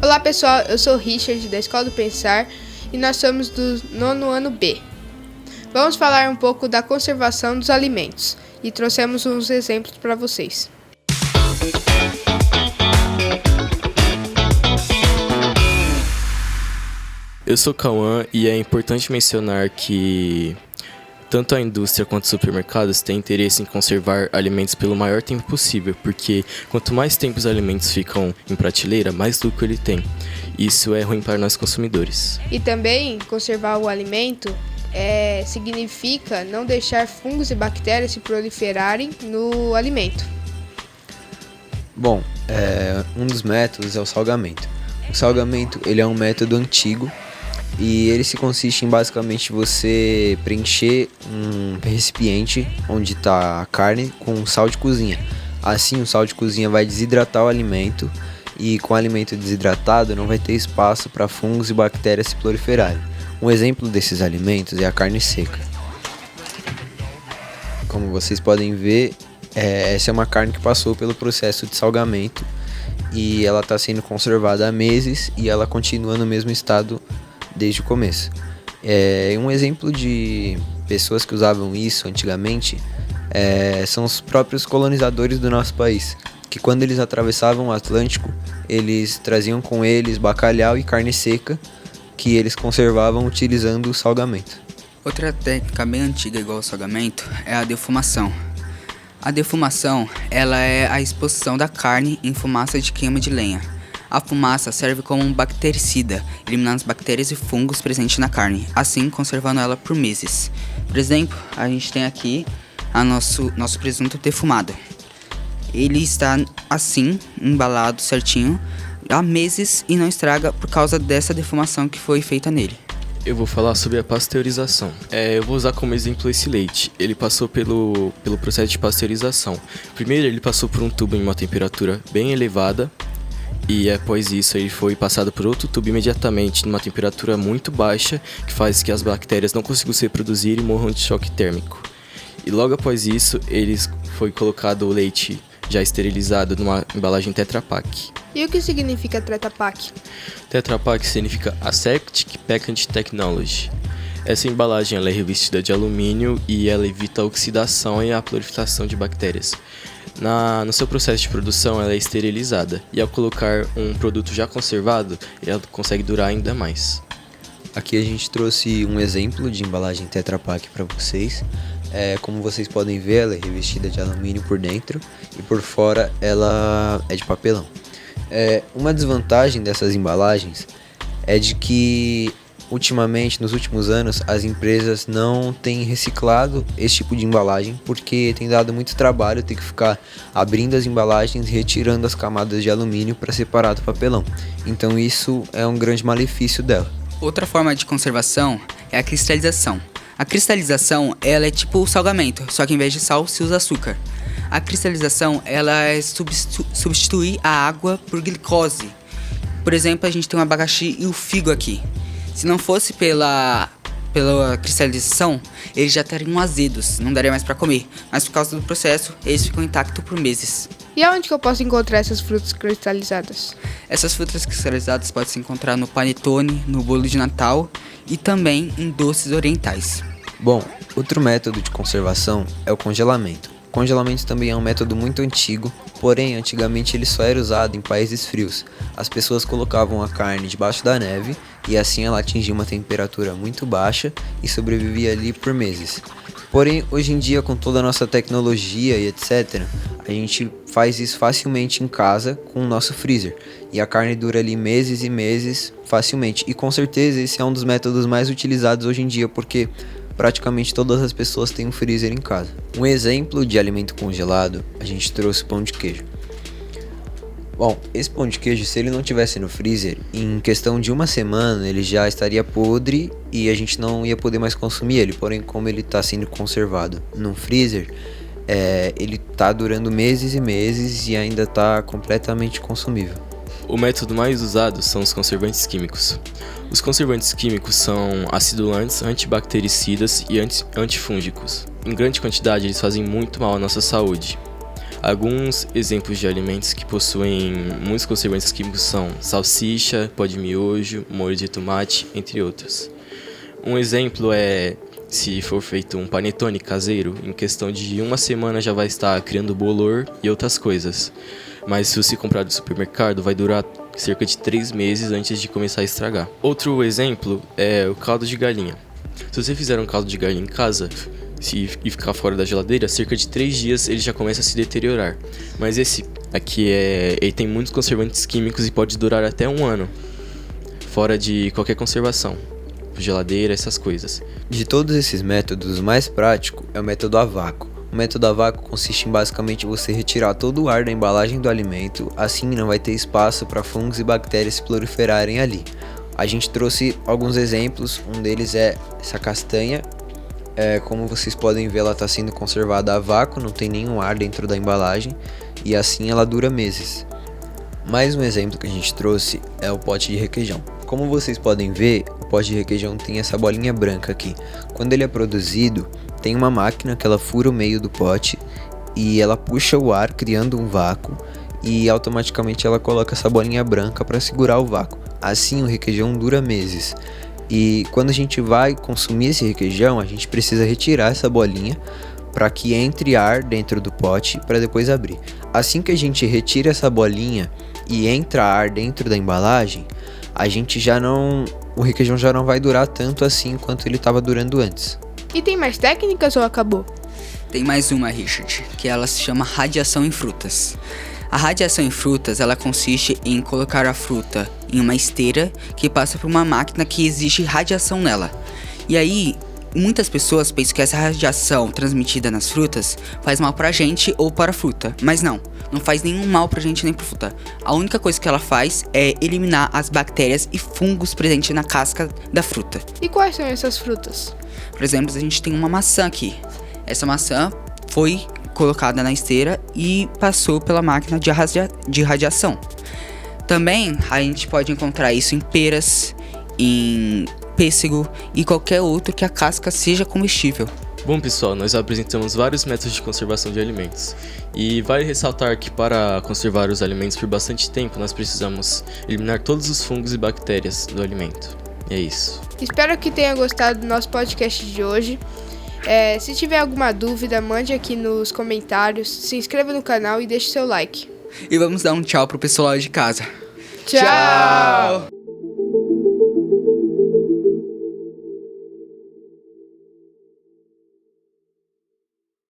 Olá pessoal, eu sou o Richard da Escola do Pensar e nós somos do 9º ano B. Vamos falar um pouco da conservação dos alimentos e trouxemos uns exemplos para vocês. Eu sou Cauã e é importante mencionar que tanto a indústria quanto os supermercados têm interesse em conservar alimentos pelo maior tempo possível, porque quanto mais tempo os alimentos ficam em prateleira, mais lucro ele tem. Isso é ruim para nós consumidores. E também conservar o alimento significa não deixar fungos e bactérias se proliferarem no alimento. Bom, um dos métodos é o salgamento. O salgamento ele é um método antigo e ele se consiste em basicamente você preencher um recipiente onde está a carne com sal de cozinha. Assim o sal de cozinha vai desidratar o alimento e com o alimento desidratado não vai ter espaço para fungos e bactérias se proliferarem. Um exemplo desses alimentos é a carne seca. Como vocês podem ver, essa é uma carne que passou pelo processo de salgamento e ela está sendo conservada há meses e ela continua no mesmo estado desde o começo. Um exemplo de pessoas que usavam isso antigamente são os próprios colonizadores do nosso país, que quando eles atravessavam o Atlântico, eles traziam com eles bacalhau e carne seca, que eles conservavam utilizando o salgamento. Outra técnica bem antiga igual ao salgamento é a defumação. A defumação ela é a exposição da carne em fumaça de queima de lenha. A fumaça serve como um bactericida, eliminando as bactérias e fungos presentes na carne, assim conservando ela por meses. Por exemplo, a gente tem aqui nosso presunto defumado. Ele está assim, embalado certinho, há meses e não estraga por causa dessa defumação que foi feita nele. Eu vou falar sobre a pasteurização. Eu vou usar como exemplo esse leite. Ele passou pelo processo de pasteurização. Primeiro ele passou por um tubo em uma temperatura bem elevada e após isso ele foi passado por outro tubo imediatamente numa temperatura muito baixa, que faz que as bactérias não consigam se reproduzir e morram de choque térmico. E logo após isso foi colocado o leite já esterilizado numa embalagem Tetra Pak. E o que significa Tetra Pak? Tetra Pak significa Aseptic Packaging Technology. Essa embalagem ela é revestida de alumínio e ela evita a oxidação e a proliferação de bactérias. No seu processo de produção ela é esterilizada e ao colocar um produto já conservado, ela consegue durar ainda mais. Aqui a gente trouxe um exemplo de embalagem Tetra Pak para vocês. Como vocês podem ver, ela é revestida de alumínio por dentro e por fora ela é de papelão. Uma desvantagem dessas embalagens é de que ultimamente, nos últimos anos, as empresas não têm reciclado esse tipo de embalagem porque tem dado muito trabalho ter que ficar abrindo as embalagens e retirando as camadas de alumínio para separar do papelão. Então isso é um grande malefício dela. Outra forma de conservação é a cristalização. A cristalização ela é tipo o salgamento, só que em vez de sal se usa açúcar. A cristalização ela é substituir a água por glicose. Por exemplo, a gente tem o abacaxi e o figo aqui. Se não fosse pela cristalização, eles já estariam azedos, não daria mais para comer. Mas por causa do processo, eles ficam intactos por meses. E aonde que eu posso encontrar essas frutas cristalizadas? Essas frutas cristalizadas podem se encontrar no panetone, no bolo de Natal e também em doces orientais. Bom, outro método de conservação é o congelamento. O congelamento também é um método muito antigo, porém antigamente ele só era usado em países frios. As pessoas colocavam a carne debaixo da neve e assim ela atingia uma temperatura muito baixa e sobrevivia ali por meses. Porém, hoje em dia, com toda a nossa tecnologia e etc., a gente faz isso facilmente em casa com o nosso freezer. E a carne dura ali meses e meses facilmente. E com certeza esse é um dos métodos mais utilizados hoje em dia, porque praticamente todas as pessoas têm um freezer em casa. Um exemplo de alimento congelado, a gente trouxe pão de queijo. Bom, esse pão de queijo, se ele não tivesse no freezer, em questão de uma semana ele já estaria podre e a gente não ia poder mais consumir ele. Porém, como ele está sendo conservado no freezer, ele está durando meses e meses e ainda está completamente consumível. O método mais usado são os conservantes químicos. Os conservantes químicos são acidulantes, antibactericidas e antifúngicos. Em grande quantidade, eles fazem muito mal à nossa saúde. Alguns exemplos de alimentos que possuem muitos conservantes químicos são salsicha, pó de miojo, molho de tomate, entre outros. Um exemplo é, se for feito um panetone caseiro, em questão de 1 semana já vai estar criando bolor e outras coisas. Mas se você comprar do supermercado, vai durar cerca de 3 meses antes de começar a estragar. Outro exemplo é o caldo de galinha. Se você fizer um caldo de galinha em casa e ficar fora da geladeira, cerca de 3 dias ele já começa a se deteriorar. Mas esse aqui ele tem muitos conservantes químicos e pode durar até 1 ano, fora de qualquer conservação, geladeira, essas coisas. De todos esses métodos, o mais prático é o método a vácuo. O método a vácuo consiste em basicamente você retirar todo o ar da embalagem do alimento, assim não vai ter espaço para fungos e bactérias se proliferarem ali. A gente trouxe alguns exemplos, um deles é essa castanha. Como vocês podem ver, ela está sendo conservada a vácuo, não tem nenhum ar dentro da embalagem e assim ela dura meses. Mais um exemplo que a gente trouxe é o pote de requeijão. Como vocês podem ver, o pote de requeijão tem essa bolinha branca aqui. Quando ele é produzido, tem uma máquina que ela fura o meio do pote e ela puxa o ar criando um vácuo e automaticamente ela coloca essa bolinha branca para segurar o vácuo. Assim o requeijão dura meses. E quando a gente vai consumir esse requeijão, a gente precisa retirar essa bolinha para que entre ar dentro do pote para depois abrir. Assim que a gente retira essa bolinha e entra ar dentro da embalagem, o requeijão já não vai durar tanto assim quanto ele estava durando antes. E tem mais técnicas ou acabou? Tem mais uma, Richard, que ela se chama radiação em frutas. A radiação em frutas, ela consiste em colocar a fruta em uma esteira que passa por uma máquina que exige radiação nela. E aí, muitas pessoas pensam que essa radiação transmitida nas frutas faz mal pra gente ou para a fruta. Mas não faz nenhum mal pra gente nem pra fruta. A única coisa que ela faz é eliminar as bactérias e fungos presentes na casca da fruta. E quais são essas frutas? Por exemplo, a gente tem uma maçã aqui. Essa maçã foi colocada na esteira e passou pela máquina de radiação. Também a gente pode encontrar isso em peras, em pêssego e qualquer outro que a casca seja comestível. Bom pessoal, nós apresentamos vários métodos de conservação de alimentos. E vale ressaltar que para conservar os alimentos por bastante tempo, nós precisamos eliminar todos os fungos e bactérias do alimento. E é isso. Espero que tenha gostado do nosso podcast de hoje. Se tiver alguma dúvida, mande aqui nos comentários, se inscreva no canal e deixe seu like. E vamos dar um tchau pro pessoal de casa. Tchau!